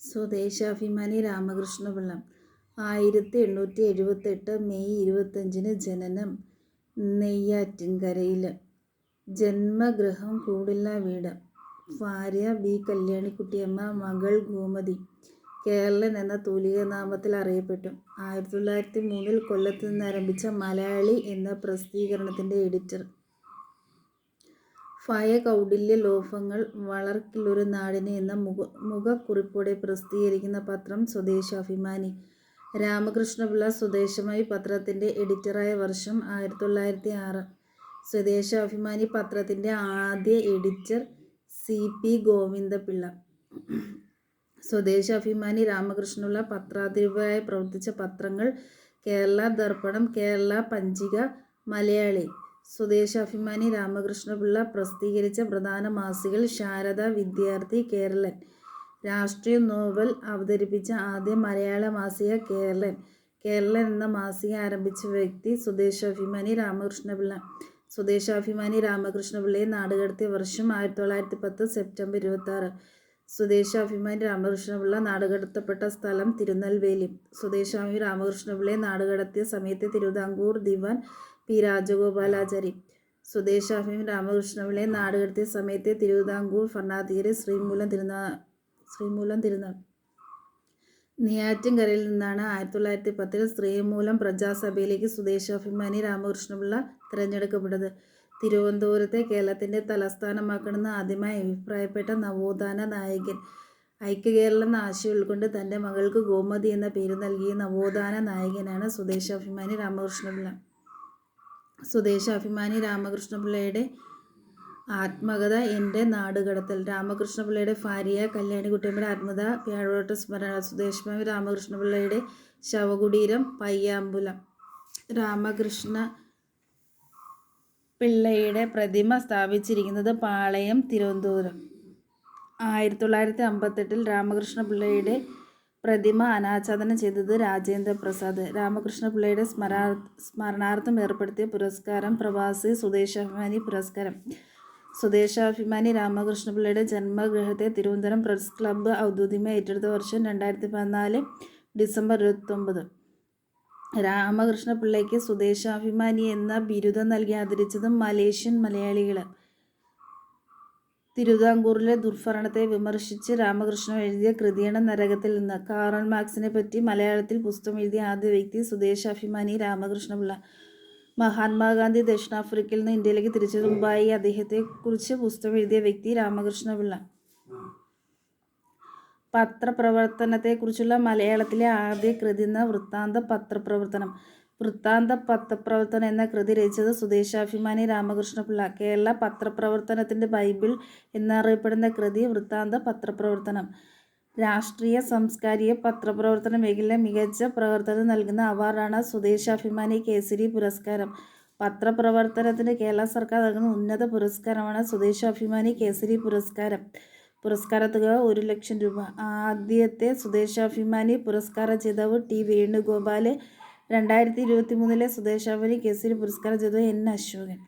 Swadeshabhimani Ramakrishna Pillai 1878 May 25 ജനനം. നെയ്യാറ്റിൻകരയിൽ. ജന്മഗൃഹം കൂടില്ല വീട്. ഭാര്യ ബി. കല്യാണിക്കുട്ടിയമ്മ. മകൾ ഗോമതി. കേരളൻ എന്ന തൂലികാനാമത്തിൽ അറിയപ്പെട്ടു. 1903 കൊല്ലത്ത് നിന്നാരംഭിച്ച മലയാളി എന്ന പ്രസിദ്ധീകരണത്തിൻ്റെ എഡിറ്റർ. ഭയകൗടില്യ ലോഭങ്ങൾ വളർക്കിലൊരു നാടിന് എന്ന മുഖക്കുറിപ്പോടെ പ്രസിദ്ധീകരിക്കുന്ന പത്രം സ്വദേശാഭിമാനി. രാമകൃഷ്ണപിള്ള സ്വദേശാഭിമാനി പത്രത്തിൻ്റെ എഡിറ്ററായ വർഷം 1906. സ്വദേശാഭിമാനി പത്രത്തിൻ്റെ ആദ്യ editor C. P. Govindapillai. Swadeshabhimani Ramakrishnapillai പത്രാധിപരായി പ്രവർത്തിച്ച പത്രങ്ങൾ കേരള ദർപ്പണം, കേരള പഞ്ചിക, മലയാളി. സ്വദേശാഭിമാനി രാമകൃഷ്ണപിള്ള പ്രസിദ്ധീകരിച്ച പ്രധാന മാസികകൾ ശാരദ, വിദ്യാർത്ഥി, കേരളൻ. രാഷ്ട്രീയ നോവൽ അവതരിപ്പിച്ച ആദ്യ മലയാള മാസിക കേരളൻ. കേരളൻ എന്ന മാസിക ആരംഭിച്ച വ്യക്തി സ്വദേശാഭിമാനി രാമകൃഷ്ണപിള്ള. സ്വദേശാഭിമാനി രാമകൃഷ്ണപിള്ളയെ നാടുകടത്തിയ വർഷം 1910 സെപ്റ്റംബർ 26. സ്വദേശാഭിമാനി രാമകൃഷ്ണപിള്ള നാടുകടത്തപ്പെട്ട സ്ഥലം തിരുനെൽവേലി. സ്വദേശാഭിമാനി രാമകൃഷ്ണപിള്ളയെ നാടുകടത്തിയ സമയത്തെ തിരുവിതാംകൂർ ദിവാൻ പി. രാജഗോപാലാചാരി. സ്വദേശാഭിമാനി രാമകൃഷ്ണപിള്ളയെ നാടുകടത്തിയ സമയത്തെ തിരുവിതാംകൂർ ഭരണാധികാരി ശ്രീമൂലം തിരുനാൾ. നെയ്യാറ്റിൻകരയിൽ നിന്നാണ് 1910 ശ്രീമൂലം പ്രജാസഭയിലേക്ക് സ്വദേശാഭിമാനി രാമകൃഷ്ണപിള്ള തിരഞ്ഞെടുക്കപ്പെട്ടത്. തിരുവനന്തപുരത്തെ കേരളത്തിൻ്റെ തലസ്ഥാനമാക്കണമെന്ന് ആദ്യമായി അഭിപ്രായപ്പെട്ട നവോത്ഥാന നായകൻ. ഐക്യകേരളം എന്ന ആശയം ഉൾക്കൊണ്ട് തൻ്റെ മകൾക്ക് ഗോമതി എന്ന പേര് നൽകിയ നവോത്ഥാന നായകനാണ് സ്വദേശാഭിമാനി രാമകൃഷ്ണപിള്ള. സ്വദേശാഭിമാനി രാമകൃഷ്ണപിള്ളയുടെ ആത്മകഥ എൻ്റെ നാടുകടത്തൽ. രാമകൃഷ്ണപിള്ളയുടെ ഭാര്യ കല്യാണിക്കുട്ടിയമ്മയുടെ ആത്മകഥ വ്യാഴവട്ട സ്മരണ. സ്വദേശാഭിമാനി രാമകൃഷ്ണപിള്ളയുടെ ശവകുടീരം പയ്യാമ്പലം. രാമകൃഷ്ണപിള്ളയുടെ പ്രതിമ സ്ഥാപിച്ചിരിക്കുന്നത് പാളയം, തിരുവനന്തപുരം. 1958 രാമകൃഷ്ണപിള്ളയുടെ പ്രതിമ അനാച്ഛാദനം ചെയ്തത് രാജേന്ദ്രപ്രസാദ്. രാമകൃഷ്ണപിള്ളയുടെ സ്മരണാർത്ഥം ഏർപ്പെടുത്തിയ പുരസ്കാരം പ്രവാസി സ്വദേശാഭിമാനി പുരസ്കാരം. സ്വദേശാഭിമാനി രാമകൃഷ്ണപിള്ളയുടെ ജന്മഗൃഹത്തെ തിരുവനന്തപുരം പ്രസ് ക്ലബ്ബ് ഔദ്യോഗികമായി ഏറ്റെടുത്ത വർഷം 2014 ഡിസംബർ 29. രാമകൃഷ്ണപിള്ളയ്ക്ക് സ്വദേശാഭിമാനി എന്ന ബിരുദം നൽകി ആദരിച്ചത് മലേഷ്യൻ മലയാളികൾ. തിരുവിതാംകൂറിലെ ദുർഭരണത്തെ വിമർശിച്ച് രാമകൃഷ്ണൻ എഴുതിയ കൃതിയാണ് നരകത്തിൽ നിന്ന്. കാറൽ മാർക്സിനെപ്പറ്റി മലയാളത്തിൽ പുസ്തകം എഴുതിയ ആദ്യ വ്യക്തി സ്വദേശാഭിമാനി രാമകൃഷ്ണപിള്ള. മഹാത്മാഗാന്ധി ദക്ഷിണാഫ്രിക്കയിൽ നിന്ന് ഇന്ത്യയിലേക്ക് തിരിച്ചതിന് മുമ്പായി അദ്ദേഹത്തെക്കുറിച്ച് പുസ്തകം എഴുതിയ വ്യക്തി രാമകൃഷ്ണപിള്ള. പത്രപ്രവർത്തനത്തെക്കുറിച്ചുള്ള മലയാളത്തിലെ ആദ്യ കൃതി വൃത്താന്ത പത്രപ്രവർത്തനം. വൃത്താന്ത പത്രപ്രവർത്തനം എന്ന കൃതി രചിച്ചത് സ്വദേശാഭിമാനി രാമകൃഷ്ണപിള്ള. കേരള പത്രപ്രവർത്തനത്തിൻ്റെ ബൈബിൾ എന്നറിയപ്പെടുന്ന കൃതി വൃത്താന്ത പത്രപ്രവർത്തനം. രാഷ്ട്രീയ സാംസ്കാരിക പത്രപ്രവർത്തന മേഖലയിലെ മികച്ച പ്രവർത്തനം നൽകുന്ന അവാർഡാണ് സ്വദേശാഭിമാനി കേസരി പുരസ്കാരം. പത്രപ്രവർത്തനത്തിന് കേരള സർക്കാർ നൽകുന്ന ഉന്നത പുരസ്കാരമാണ് സ്വദേശാഭിമാനി കേസരി പുരസ്കാരം. പുരസ്കാരത്തുക 1,00,000 രൂപ. ആദ്യത്തെ സ്വദേശാഭിമാനി പുരസ്കാര ജേതാവ് ടി. വേണുഗോപാൽ. 2023 സ്വദേശാഭിമാനി കേസരി പുരസ്കാര ജേതാവ് എൻ. അശോകൻ.